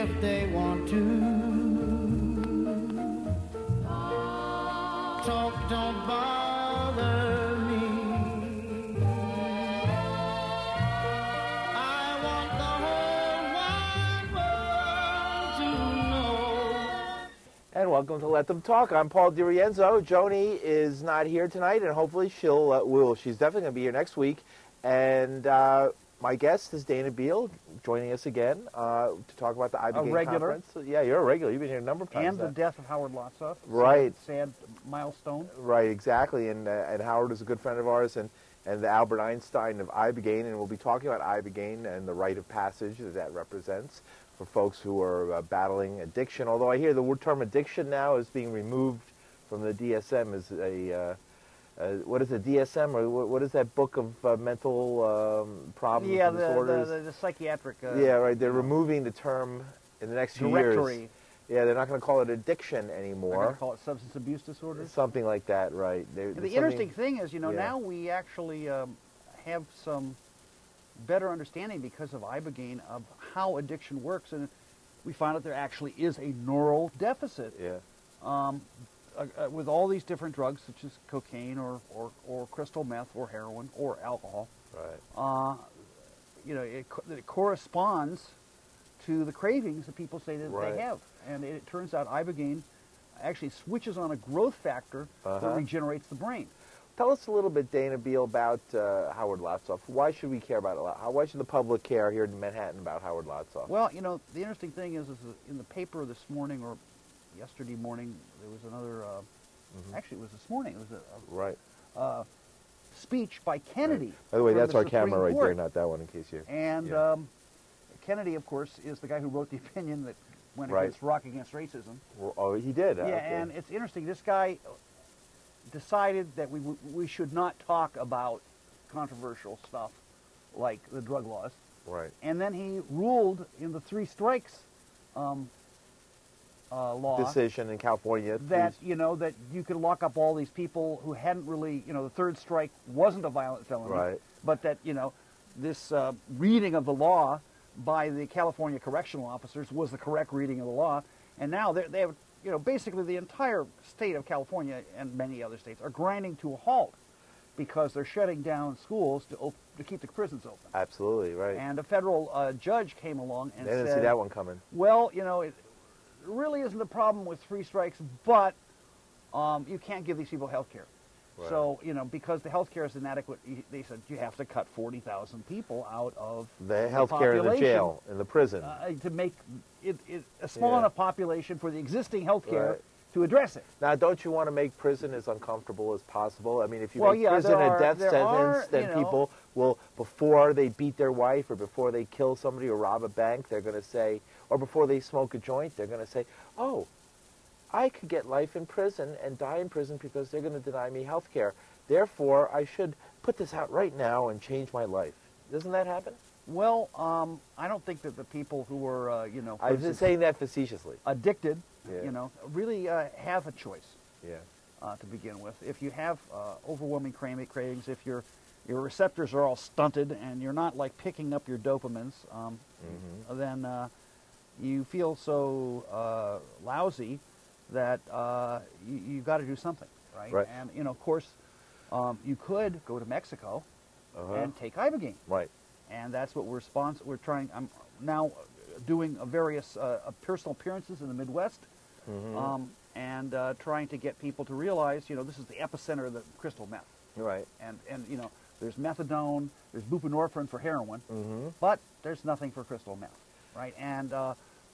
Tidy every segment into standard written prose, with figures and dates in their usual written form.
if they want to. Talk don't bother me. I want the whole wide world to know. And welcome to Let Them Talk. I'm Paul DeRienzo. Joni is not here tonight, and hopefully she's definitely going to be here next week. And my guest is Dana Beal, joining us again to talk about the Ibogaine conference. Yeah, you're a regular. You've been here a number of times. And the death of Howard Lotsof. Right. Sad milestone. Right, exactly. And Howard is a good friend of ours, and the Albert Einstein of Ibogaine, and we'll be talking about Ibogaine and the rite of passage that represents for folks who are battling addiction. Although I hear the term addiction now is being removed from the DSM as a what is it, DSM, or what is that book of mental problems and disorders? Yeah, the psychiatric. Yeah, right. They're removing the term in the next few directory. years. Yeah, they're not going to call it addiction anymore. They're going to call it substance abuse disorders. Something like that, right? The interesting thing is, now we actually have some better understanding because of Ibogaine of how addiction works, and we found out there actually is a neural deficit. Yeah. With all these different drugs, such as cocaine or crystal meth or heroin or alcohol, right? It corresponds to the cravings that people say that right. they have, and it turns out Ibogaine actually switches on a growth factor that regenerates the brain. Tell us a little bit, Dana Beal, about Howard Lotsof. Why should we care about it? Why should the public care here in Manhattan about Howard Lotsof? Well, the interesting thing is in the paper this morning or yesterday morning, there was another, actually it was this morning, it was a speech by Kennedy. Right. By the way, that's our Supreme camera right Court. there, not that one in case you... And Kennedy, of course, is the guy who wrote the opinion that went against Rock Against Racism. Well, oh, he did? Yeah, okay. and it's interesting, this guy decided that we should not talk about controversial stuff like the drug laws. Right. And then he ruled in the three strikes law decision in California that that you could lock up all these people who hadn't really the third strike wasn't a violent felony, right? But that this reading of the law by the California correctional officers was the correct reading of the law, and now they have basically the entire state of California and many other states are grinding to a halt because they're shutting down schools to keep the prisons open. Absolutely right. And a federal judge came along and they didn't see that one coming. Well, it really isn't a problem with three strikes, but you can't give these people health care. Right. So, because the health care is inadequate, they said you have to cut 40,000 people out of the health care in the jail, in the prison. To make it a small enough population for the existing health care to address it. Now, don't you want to make prison as uncomfortable as possible? I mean, if you make prison a death sentence, then people will, before they beat their wife or before they kill somebody or rob a bank, they're going to say, or before they smoke a joint, they're going to say, oh, I could get life in prison and die in prison because they're going to deny me health care. Therefore, I should put this out right now and change my life. Doesn't that happen? Well, I don't think that the people who are, I've been saying that facetiously. Addicted, really have a choice. Yeah. To begin with, if you have overwhelming cravings, if your receptors are all stunted and you're not like picking up your dopamines, then you feel so lousy that you've got to do something, right? Right. And of course, you could go to Mexico and take Ibogaine. Right. And that's what we're trying. I'm now doing various personal appearances in the Midwest, and trying to get people to realize, this is the epicenter of the crystal meth. Right. And there's methadone, there's buprenorphine for heroin, but there's nothing for crystal meth, right? And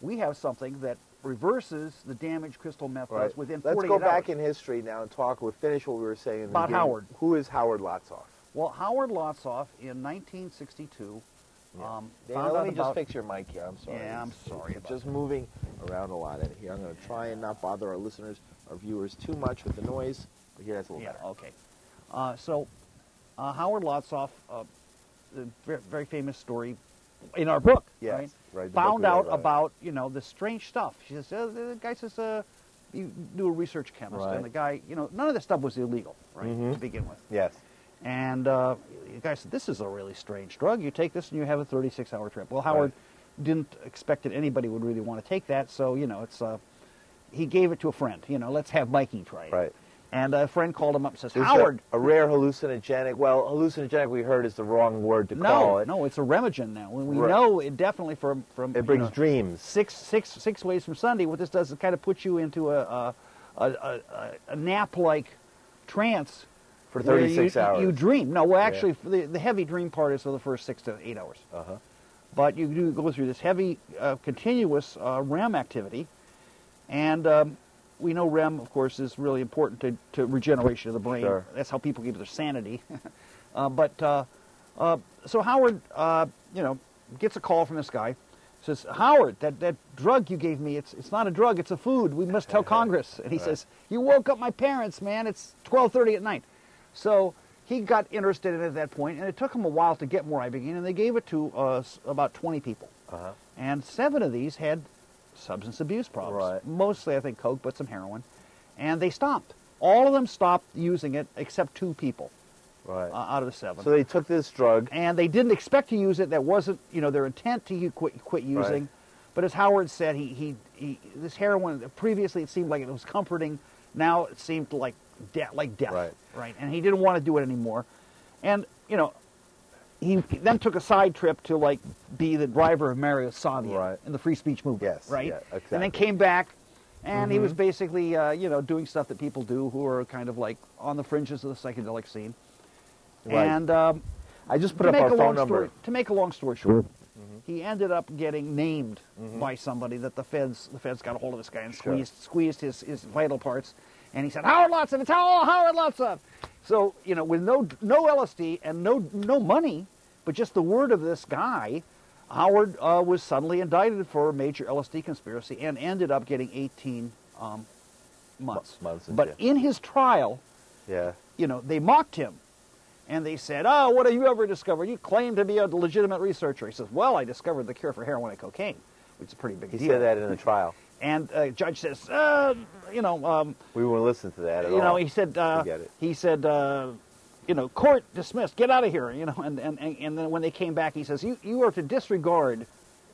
we have something that reverses the damage crystal meth does within 48 hours. Let's go back in history now and finish what we were saying about Howard. Who is Howard Lotsof? Well, Howard Lotsof in 1962 let me just fix your mic here. I'm sorry. Yeah, I'm sorry. It's just moving around a lot in here. I'm going to try and not bother our listeners, our viewers too much with the noise. But here, that's a little better. Okay. So Howard Lotsof, a very, very famous story in our book, right? Found out about the strange stuff. She says, the guy says, you do a research chemist, and the guy, none of this stuff was illegal, right, to begin with. Yes. And the guy said, this is a really strange drug. You take this and you have a 36-hour trip. Well, Howard didn't expect that anybody would really want to take that. So, you know, it's he gave it to a friend. You know, let's have Mikey try it. Right. And a friend called him up and says, Howard. A rare hallucinogenic. Well, hallucinogenic we heard is the wrong word to call it. No, it's a Remagen now. We know it definitely from it brings dreams. Six ways from Sunday. What this does is kind of puts you into a nap-like trance for 36 hours. You dream. No, well, actually, the heavy dream part is for the first 6 to 8 hours. But you do go through this heavy, continuous REM activity, and we know REM, of course, is really important to regeneration of the brain. Sure. That's how people keep their sanity. So Howard, you know, gets a call from this guy. Says, Howard, that drug you gave me, it's not a drug, it's a food. We must tell Congress. And he says, you woke up my parents, man. It's 12:30 at night. So he got interested in it at that point, and it took him a while to get more Ibogaine, and they gave it to about 20 people. And 7 of these had substance abuse problems. Right. Mostly, I think, coke, but some heroin. And they stopped. All of them stopped using it except 2 people. Right. Out of the 7. So they took this drug. And they didn't expect to use it. That wasn't, you know, their intent to quit using. Right. But as Howard said, this heroin, previously it seemed like it was comforting. Now it seemed like death. Right. And he didn't want to do it anymore. And, you know, he then took a side trip to, like, be the driver of Mario Savia in the free speech movement. Yes. Right? Yeah, exactly. And then came back, and he was basically, you know, doing stuff that people do who are kind of like on the fringes of the psychedelic scene. Right. And I just put up our phone number. To make a long story short, he ended up getting named by somebody that the feds got a hold of this guy and squeezed his vital parts, and he said, Howard Lotsof, it's Howard Lotsof. So, you know, with no LSD and no money, but just the word of this guy, Howard was suddenly indicted for a major LSD conspiracy and ended up getting 18 months. But in his trial, you know, they mocked him. And they said, oh, what have you ever discovered? You claim to be a legitimate researcher. He says, well, I discovered the cure for heroin and cocaine, which is a pretty big deal. He said that in the trial. And the judge says, you know... we won't listen to that at all. You know, he said, you know, court dismissed, get out of here. You know, and then when they came back, he says, you are to disregard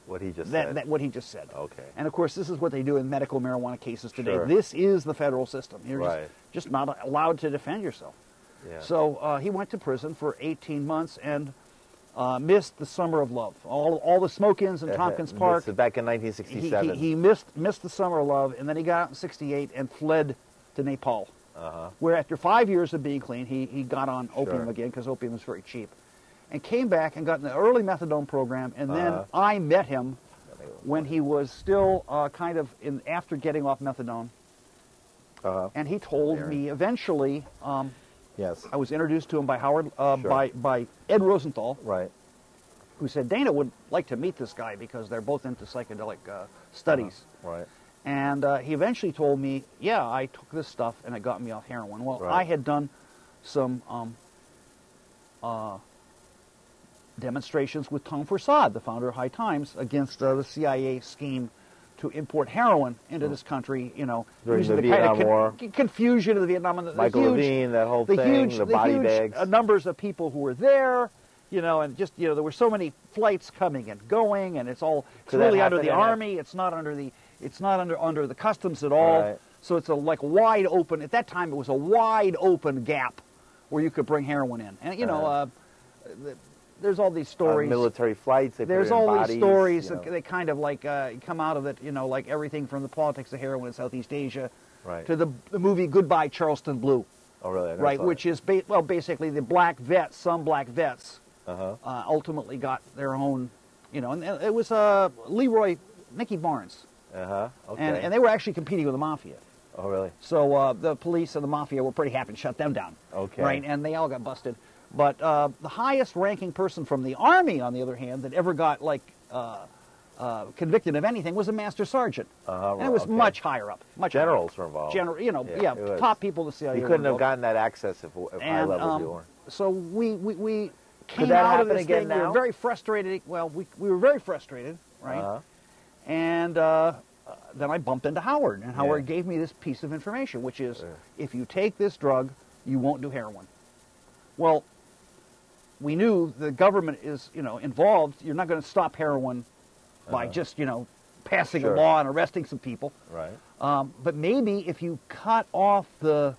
what he just said. What he just said. Okay. And, of course, this is what they do in medical marijuana cases today. Sure. This is the federal system. You're just not allowed to defend yourself. Yeah. So he went to prison for 18 months and missed the Summer of Love. All the smoke-ins in Tompkins Park. Back in 1967. He missed the Summer of Love, and then he got out in 68 and fled to Nepal, where after 5 years of being clean, he got on opium again because opium was very cheap, and came back and got in the early methadone program, and then I met him when he was still kind of after getting off methadone, and he told me eventually... Yes. I was introduced to him by Howard, by Ed Rosenthal, who said Dana would like to meet this guy because they're both into psychedelic studies. And he eventually told me, yeah, I took this stuff and it got me off heroin. Well, I had done some demonstrations with Tom Forsad, the founder of High Times, against the CIA scheme to import heroin into this country, you know, during using the kind Vietnam of confusion of the Vietnam and Michael Levine, that whole thing, the body bags, numbers of people who were there, you know, and just, you know, there were so many flights coming and going, and it's really under the Army. It's not under the customs at all. So it's a like wide open. At that time, it was a wide open gap where you could bring heroin in, and you know. There's all these stories. Military flights. There's all these stories that they kind of like come out of it. You know, like everything from the politics of heroin in Southeast Asia, to the movie Goodbye Charleston Blue. Oh, really? Right, which is basically the black vets. Some black vets ultimately got their own. You know, and it was Nicky Barnes. Okay. And they were actually competing with the mafia. Oh, really? So the police and the mafia were pretty happy to shut them down. Okay. Right, and they all got busted. But the highest-ranking person from the Army, on the other hand, that ever got like convicted of anything was a master sergeant, and it was much higher up. Generals were involved. You know, top people of the CIA. You couldn't have gotten that access if high levels you weren't. So we came out of this thing. We were very frustrated. Well, we were very frustrated, right? And then I bumped into Howard, and Howard gave me this piece of information, which is, if you take this drug, you won't do heroin. Well, we knew the government is, you know, involved. You're not going to stop heroin by just, passing a Sure. law and arresting some people. Right. But maybe if you cut off the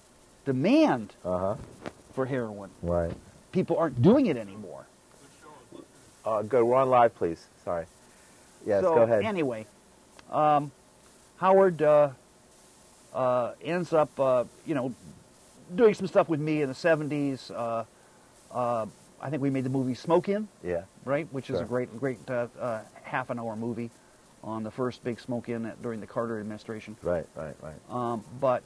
demand Uh-huh. for heroin, Right. people aren't doing it anymore. Good. We're on live, please. Sorry. Yes, So, go ahead. anyway, Howard ends up, doing some stuff with me in the 70s. I think we made the movie Smoke In, Yeah. right, which is Sure. a great half-an-hour movie on the first big Smoke In during the Carter administration. Right. But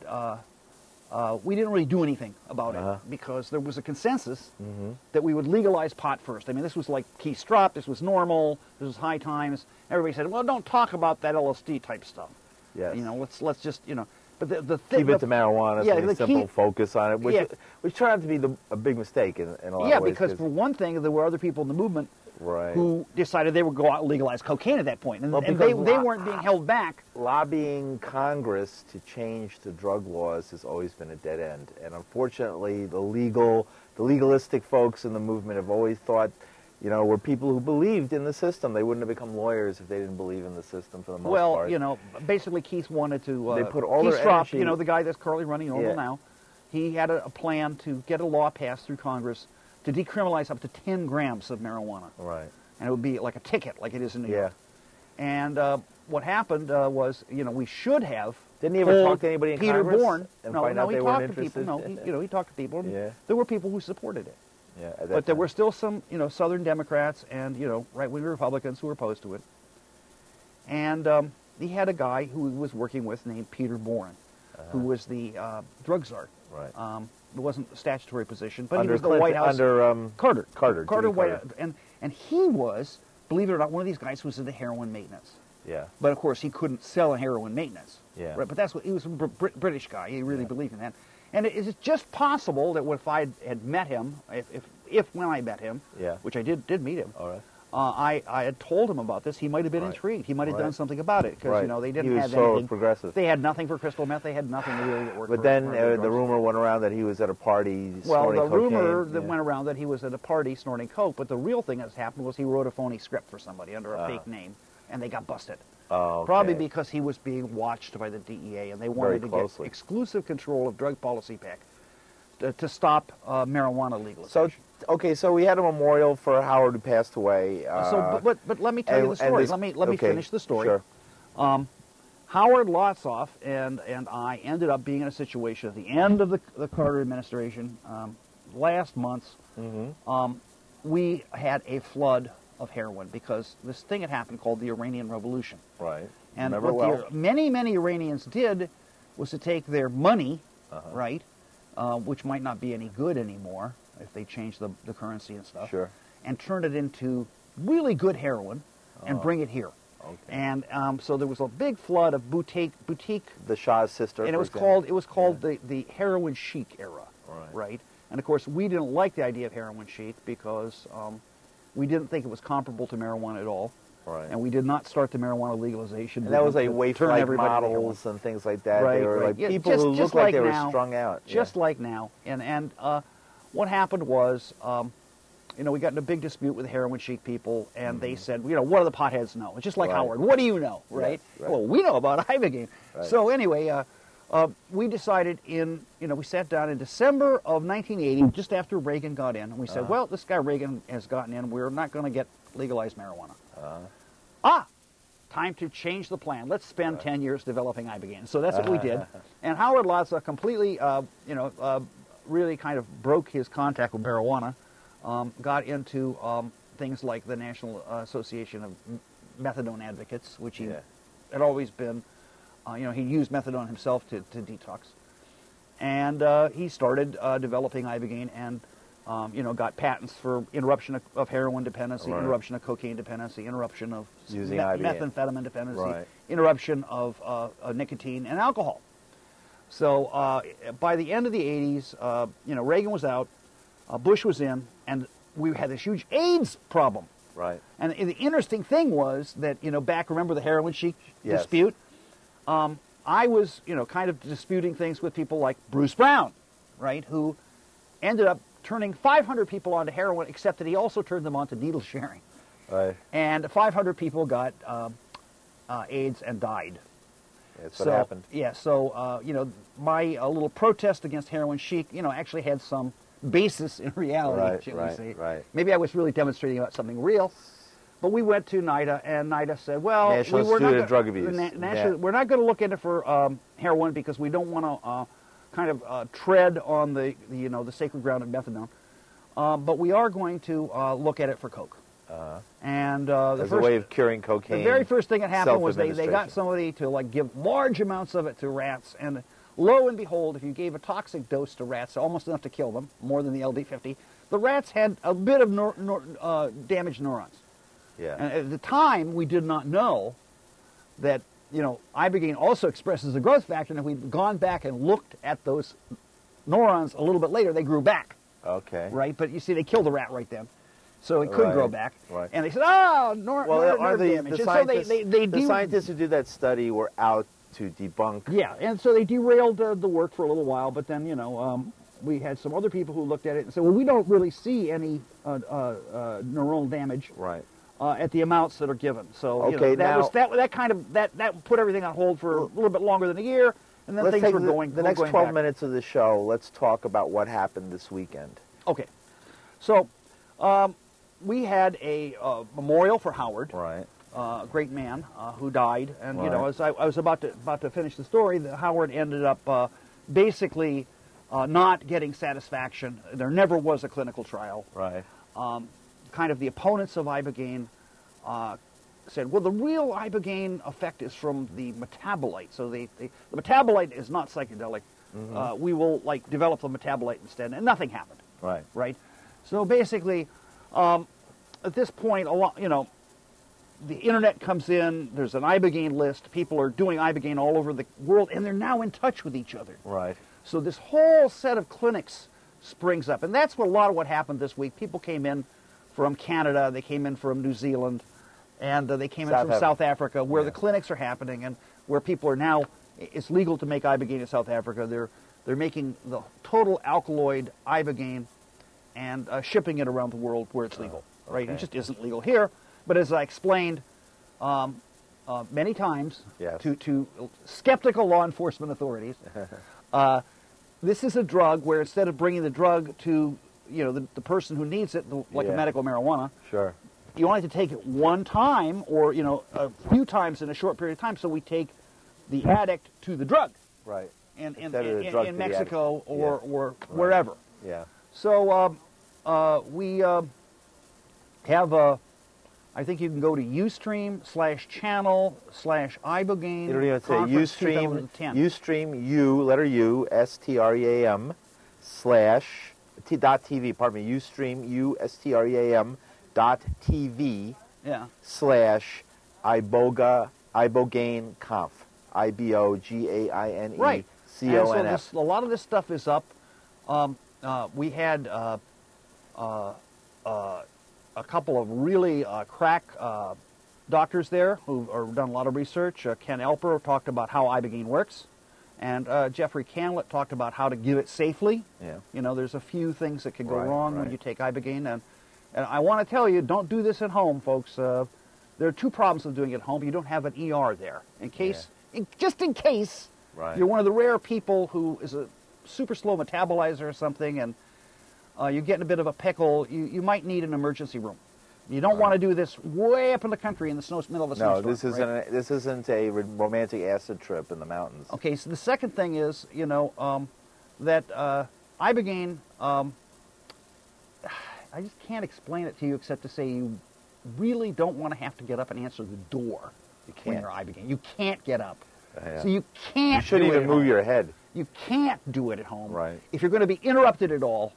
we didn't really do anything about Uh-huh. it because there was a consensus Mm-hmm. that we would legalize pot first. I mean, this was like Keith Strop, this was normal, this was high times. Everybody said, well, don't talk about that LSD type stuff. Yes. Let's just, but the thing... Keep it to marijuana, yeah, so the simple key- focus on it, which, Yeah. which turned out to be a big mistake in a lot Yeah, of ways. because for one thing, there were other people in the movement Right. who decided they would go out and legalize cocaine at that point. And, Well, and because they weren't being held back. lobbying Congress to change the drug laws has always been a dead end. And unfortunately, the legalistic folks in the movement have always thought, were people who believed in the system. They wouldn't have become lawyers if they didn't believe in the system for the most part. Well, basically Keith wanted to... They put all Keith their Strop, energy- the guy that's currently running Normal Yeah. now, he had a plan to get a law passed through Congress to decriminalize up to 10 grams of marijuana. Right. And it would be like a ticket, like it is in New Yeah. York. And what happened was, we should have... Didn't he ever told talk to anybody in Peter Congress Bourne. and No, find out he they talked weren't to people. interested? No, he talked to people. Yeah. There were people who supported it. Yeah. at that But there time. were still some, Southern Democrats and, right-wing Republicans who were opposed to it. And he had a guy who he was working with named Peter Bourne, who was the drug czar. Right. It wasn't a statutory position, but Under he was the Clinton- White House. under Carter. Carter, Jimmy White, Carter. and he was, believe it or not, one of these guys who was into heroin maintenance. Yeah. But of course, he couldn't sell a heroin maintenance. Yeah. Right. But that's what he was a British guy. He really believed in that. And it is just possible that if I had met him, if when I met him, Yeah. which I did meet him, All right. I had told him about this, he might have been Right. intrigued. He might have Right. done something about it because Right. they He didn't was have so anything. progressive. They had nothing for crystal meth. They had nothing really that worked. But for then drugs. the rumor went around that he was at a party Well, snorting the cocaine. rumor that Yeah. went around that he was at a party snorting coke, but the real thing that's happened was he wrote a phony script for somebody under a fake name, and they got busted. Oh, okay. Probably because he was being watched by the DEA, and they wanted to get closely. exclusive control of drug policy back to stop marijuana legalization. So we had a memorial for Howard who passed away. But let me tell you the story. this- Let me okay, finish the story. Sure. Howard Lotsof and I ended up being in a situation at the end of the Carter administration last month. Mm-hmm. We had a flood of heroin because this thing had happened called the Iranian Revolution. Right. And Remember what many Iranians did was to take their money, Uh-huh. right, which might not be any good anymore if they change the currency and stuff, Sure. and turn it into really good heroin and bring it here. Okay. And so there was a big flood of boutique, The Shah's sister. and for it was called Yeah. the heroin chic era, Right. And of course we didn't like the idea of heroin chic because we didn't think it was comparable to marijuana at all. Right. And we did not start the marijuana legalization. And that was like to wafer turn like everybody to heroin. models and things like that. Right, They were right. like Yeah, people just- who just looked like they like were now. strung out. Just like now. And what happened was, we got in a big dispute with the heroin chic people, and they said, what do the potheads know? It's just like Right. Howard. What do you know, right? Right. Well, we know about Ibogaine. Right. So anyway, we decided we sat down in December of 1980, just after Reagan got in, and we said, well, this guy Reagan has gotten in. We're not going to get legalized marijuana. Time to change the plan. Let's spend 10 years developing Ibogaine. So that's what we did. And Howard Lotsof completely, really kind of broke his contact with marijuana, got into things like the National Association of Methadone Advocates, which he had always been, he used methadone himself to detox. And he started developing Ibogaine and got patents for interruption of heroin dependency, Right. interruption of cocaine dependency, interruption of Using Ibogaine. methamphetamine dependency, Right. interruption of nicotine and alcohol. So by the end of the 80s, Reagan was out, Bush was in, and we had this huge AIDS problem. Right. And the interesting thing was that, remember the heroin chic Yes. dispute? I was, kind of disputing things with people like Bruce Brown, right, who ended up turning 500 people onto heroin, except that he also turned them on to needle sharing. Right. And 500 people got AIDS and died. That's what happened. Yeah, so, my little protest against heroin chic, actually had some basis in reality, shall we say. Right. Maybe I was really demonstrating about something real. But we went to NIDA, and NIDA said, well, National Institute of Drug Abuse. We're not going to look into it for heroin because we don't want to kind of tread on the sacred ground of methadone. But we are going to look at it for coke. And as a way of curing cocaine. The very first thing that happened was they got somebody to give large amounts of it to rats, and lo and behold, if you gave a toxic dose to rats, almost enough to kill them, more than the LD50, the rats had a bit of damaged neurons. Yeah. And at the time, we did not know that, Ibogaine also expresses the growth factor, and if we'd gone back and looked at those neurons a little bit later, they grew back. Okay. Right? But you see, they killed the rat right then. So it couldn't grow back. Right. And they said, nerve damage. The scientists who did that study were out to debunk. Yeah, and so they derailed the work for a little while, but then, we had some other people who looked at it and said, well, we don't really see any neuronal damage. Right. At the amounts that are given. So that put everything on hold for a little bit longer than a year, and then things were going. The next 12 minutes of the show, let's talk about what happened this weekend. Okay, so we had a memorial for Howard, right? A great man who died, and as I was about to finish the story, Howard ended up basically not getting satisfaction. There never was a clinical trial, right? Kind of the opponents of Ibogaine said, well, the real Ibogaine effect is from the metabolite. So the metabolite is not psychedelic. Mm-hmm. We will develop the metabolite instead, and nothing happened. Right. Right. So basically, at this point, the internet comes in. There's an Ibogaine list. People are doing Ibogaine all over the world, and they're now in touch with each other. Right. So this whole set of clinics springs up, and that's a lot of what happened this week. People came in from Canada, they came in from New Zealand, and they came in from South Africa, where the clinics are happening and where people are now, it's legal to make Ibogaine in South Africa. They're making the total alkaloid Ibogaine and shipping it around the world where it's legal. Right? It just isn't legal here. But as I explained many times to skeptical law enforcement authorities, this is a drug where instead of bringing the drug to the person who needs it, like a medical marijuana. Sure. You only have to take it one time or, a few times in a short period of time. So we take the addict to the drug. Right. In Mexico or wherever. Yeah. So we have I think you can go to Ustream/channel/Ibogaine. You don't even say Ustream, letter U, STREAM, /TV, pardon me, Ustream, USTREAM .TV /Ibogaine Conf, IBOGAINE right. CONF. So a lot of this stuff is up. We had a couple of really crack doctors there who have done a lot of research. Ken Elper talked about how Ibogaine works. And Jeffrey Canlett talked about how to give it safely. Yeah. There's a few things that can go wrong when you take Ibogaine. And I want to tell you, don't do this at home, folks. There are two problems with doing it at home. You don't have an ER there. Just in case you're one of the rare people who is a super slow metabolizer or something, and you get in a bit of a pickle, you might need an emergency room. You don't want to do this way up in the country in the middle of a snowstorm. No, this isn't a romantic acid trip in the mountains. Okay, so the second thing is, that Ibogaine, I just can't explain it to you except to say you really don't want to have to get up and answer the door when you're Ibogaine. You can't get up. So you can't. You shouldn't even move your head. You can't do it at home. Right. If you're going to be interrupted at all,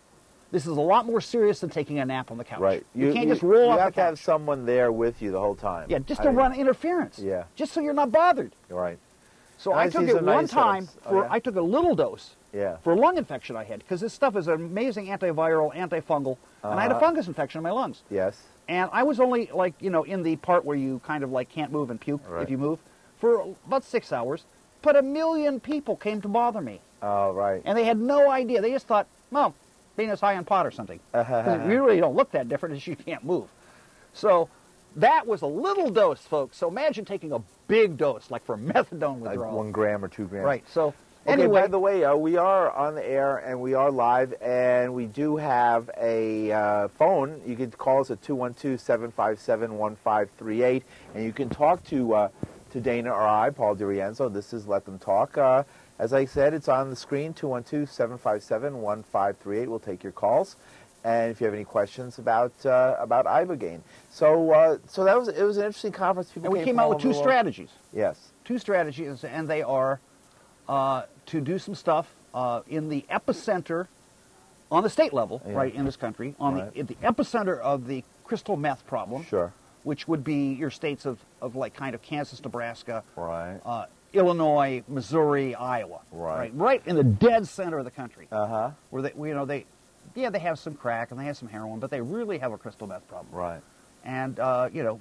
this is a lot more serious than taking a nap on the couch. Right. You can't just roll off the couch. You have to have someone there with you the whole time. Yeah, just to run interference. Yeah. Just so you're not bothered. Right. So I took it one time. I took a little dose. Yeah. For a lung infection I had, because this stuff is an amazing antiviral, antifungal, and I had a fungus infection in my lungs. Yes. And I was only in the part where you kind of can't move and puke if you move for about 6 hours. But 1 million people came to bother me. Oh, right. And they had no idea. They just thought, well, Dana's high on pot or something. You really don't look that different as you can't move. So that was a little dose, folks. So imagine taking a big dose, like for methadone withdrawal. Like 1 gram or 2 grams. Right. So okay, anyway, by the way, we are on the air and we are live, and we do have a phone. You can call us at 212-757-1538, and you can talk to Dana or I, Paul DeRienzo. This is Let Them Talk. As I said, it's on the screen, 212-757-1538. We'll take your calls, and if you have any questions about Ibogaine. So it was an interesting conference. People and we came out with 2 strategies. Yes. 2 strategies, and they are to do some stuff in the epicenter, on the state level, right, in this country, in the epicenter of the crystal meth problem. Sure. Which would be your states of like kind of Kansas, Nebraska, right, Illinois, Missouri, Iowa, right in the dead center of the country, where they have some crack and they have some heroin, but they really have a crystal meth problem, right, and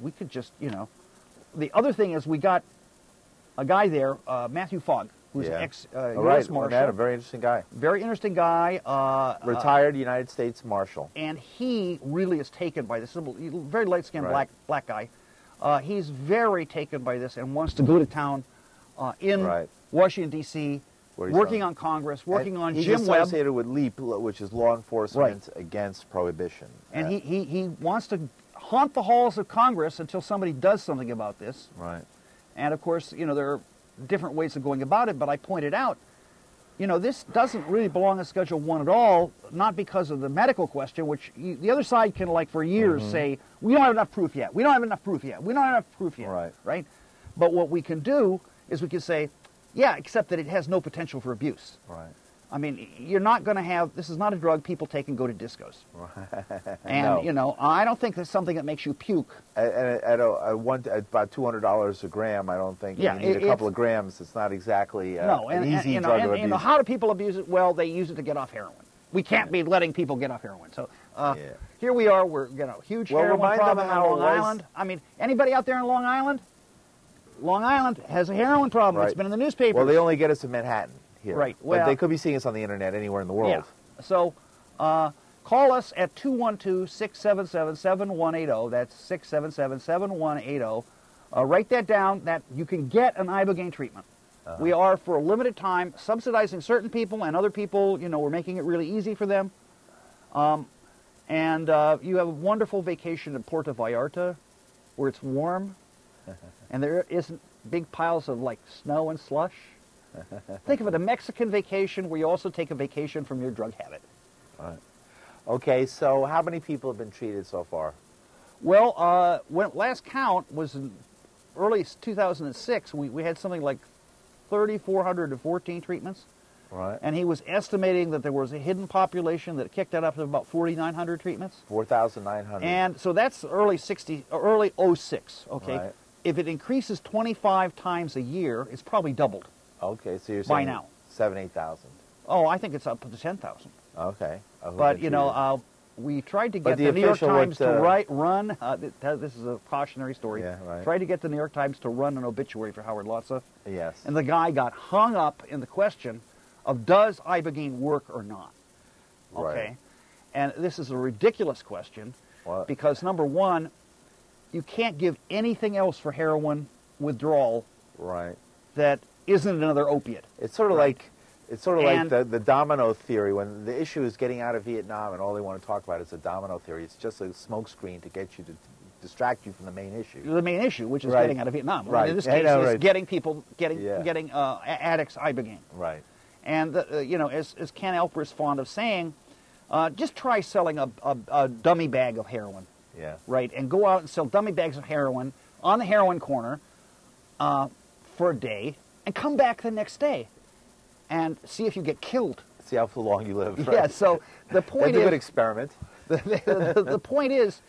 we could just the other thing is we got a guy there, Matthew Fogg, who's an ex-U.S. Marshal. A very interesting guy. Very interesting guy. Retired United States Marshal. And he really is taken by this. Very light-skinned black guy. He's very taken by this and wants to go to town in Washington, D.C., working on Congress, working on Jim Webb. He's associated with LEAP, which is Law Enforcement Against Prohibition. And he wants to haunt the halls of Congress until somebody does something about this. Right. And, of course, there are different ways of going about it, but I pointed out, this doesn't really belong in Schedule 1 at all, not because of the medical question, which the other side can, like, for years say, we don't have enough proof yet, we don't have enough proof yet, we don't have enough proof yet, right? But what we can do is we can say, yeah, except that it has no potential for abuse. Right. I mean, you're not going to have, this is not a drug people take and go to discos. And, I don't think there's something that makes you puke. At about $200 a gram, I don't think. You need a couple of grams. It's not exactly an easy drug of abuse. How do people abuse it? Well, they use it to get off heroin. We can't be letting people get off heroin. So here we are. We're huge heroin problem on Long Island. I mean, anybody out there in Long Island? Long Island has a heroin problem. It's been in the newspapers. Well, they only get us in Manhattan. Here. Right. Well, but they could be seeing us on the internet anywhere in the world. Yeah. So call us at 212-677-7180. That's 677-7180. Write that down. That you can get an Ibogaine treatment. We are, for a limited time, subsidizing certain people, and other people, we're making it really easy for them. And you have a wonderful vacation in Puerto Vallarta, where it's warm, and there isn't big piles of, like, snow and slush. Think of it, a Mexican vacation where you also take a vacation from your drug habit. Right. Okay, so how many people have been treated so far? Well, when last count was in early 2006, we had something like 3,414 treatments. Right. And he was estimating that there was a hidden population that kicked that up to about 4,900 treatments. 4,900. And so that's early 06, okay? Right. If it increases 25 times a year, it's probably doubled. Okay, so you're saying by now 7,000, 8,000. Oh, I think it's up to 10,000. Okay. But we tried to get the New York Times to run. This is a cautionary story. Yeah, right. Tried to get the New York Times to run an obituary for Howard Lotsof. Yes. And the guy got hung up in the question of does Ibogaine work or not. Okay. Right. And this is a ridiculous question because number one, you can't give anything else for heroin withdrawal. Right. That isn't another opiate. It's sort of like the domino theory. When the issue is getting out of Vietnam and all they want to talk about is the domino theory, it's just a smokescreen to get you to distract you from the main issue. The main issue, which is getting out of Vietnam. Right. In this case, is getting people, getting addicts Ibogaine. Right. And as Ken Elper is fond of saying, just try selling a dummy bag of heroin. Yeah. Right. And go out and sell dummy bags of heroin on the heroin corner for a day, and come back the next day, and see if you get killed. See how long you live. Right? Yeah. So the point is, that's a good experiment. The point is,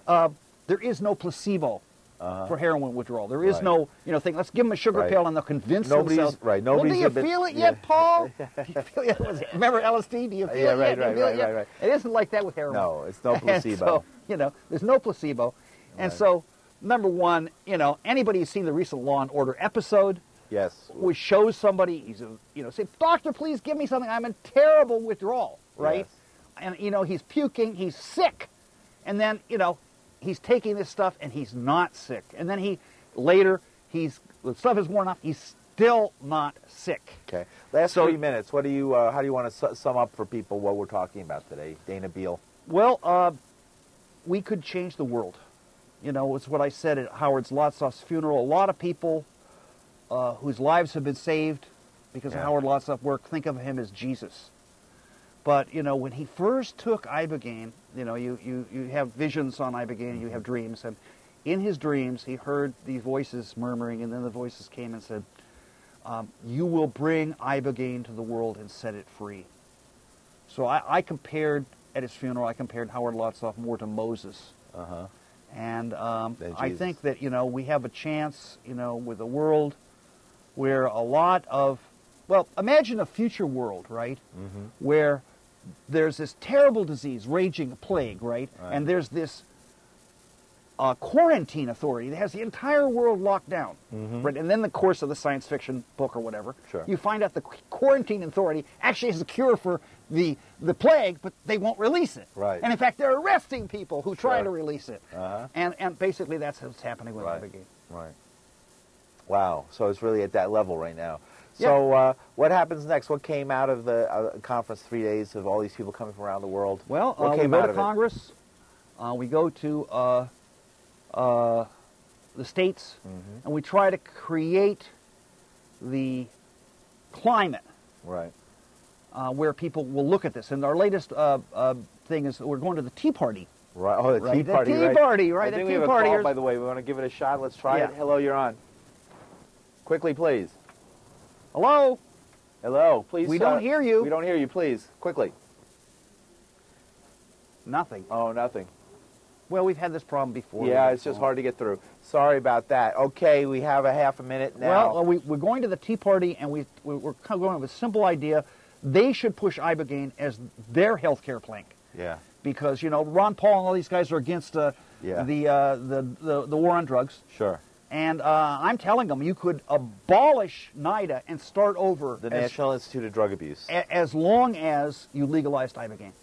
there is no placebo for heroin withdrawal. There is no thing. Let's give them a sugar pill and they'll convince themselves. Right. Well, do you feel it yet, Paul? Do you feel it? Remember LSD? Do you feel it yet? Right. It isn't like that with heroin. No, it's no placebo. And so, there's no placebo, and so number one, anybody who's seen the recent Law and Order episode. Yes. Which shows somebody, say, doctor, please give me something. I'm in terrible withdrawal, right? Yes. And, he's puking, he's sick. And then, he's taking this stuff and he's not sick. And then later, the stuff is worn off, he's still not sick. Okay. Last 3 minutes. What do you? How do you want to sum up for people what we're talking about today, Dana Beal? Well, we could change the world. You know, it's what I said at Howard Lotsof's funeral. A lot of people whose lives have been saved because of Howard Lotsof work think of him as Jesus. But, you know, when he first took Ibogaine, you know, you have visions on Ibogaine, you have dreams, and in his dreams he heard these voices murmuring, and then the voices came and said, you will bring Ibogaine to the world and set it free. So I compared, at his funeral, I compared Howard Lotsof more to Moses. And I think that, you know, we have a chance, you know, with a world where a lot of, well, imagine a future world, right, where there's this terrible disease raging, a plague, right, and there's this quarantine authority that has the entire world locked down. Right? And then the course of the science fiction book or whatever, you find out the quarantine authority actually has a cure for the plague, but they won't release it. Right. And in fact, they're arresting people who try to release it. And basically that's what's happening with Ibogaine. Right. Wow. So it's really at that level right now. So what happens next? What came out of the conference, 3 days of all these people coming from around the world? Well, we go to Congress. We go to the states, and we try to create the climate where people will look at this. And our latest thing is we're going to the Tea Party. Right. Oh, the Tea Party. The Tea Party, right? I think we have a call, by the way. We want to give it a shot. Let's try it. Hello, you're on. Quickly, please. Hello? Hello, please. We don't hear you. We don't hear you, please. Quickly. Nothing. Oh, nothing. Well, we've had this problem before. Yeah, it's just hard to get through. Sorry about that. Okay, we have a half a minute now. Well, we're going to the Tea Party, and we're going with a simple idea. They should push Ibogaine as their health care plank. Yeah. Because, you know, Ron Paul and all these guys are against the war on drugs. Sure. And I'm telling them you could abolish NIDA and start over. The National Institute of Drug Abuse. As long as you legalized Ibogaine.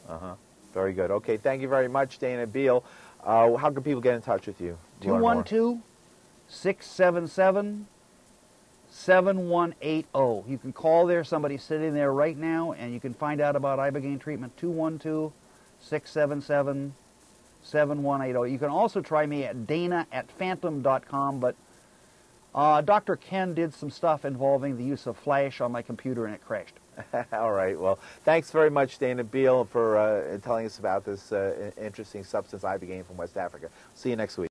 Very good. Okay, thank you very much, Dana Beal. How can people get in touch with you? 212-677-7180. You can call there. Somebody's sitting there right now, and you can find out about Ibogaine treatment. 212-677-7180. You can also try me at dana@phantom.com, but Dr. Ken did some stuff involving the use of flash on my computer, and it crashed. All right. Well, thanks very much, Dana Beal, for telling us about this interesting substance, Ibogaine from West Africa. See you next week.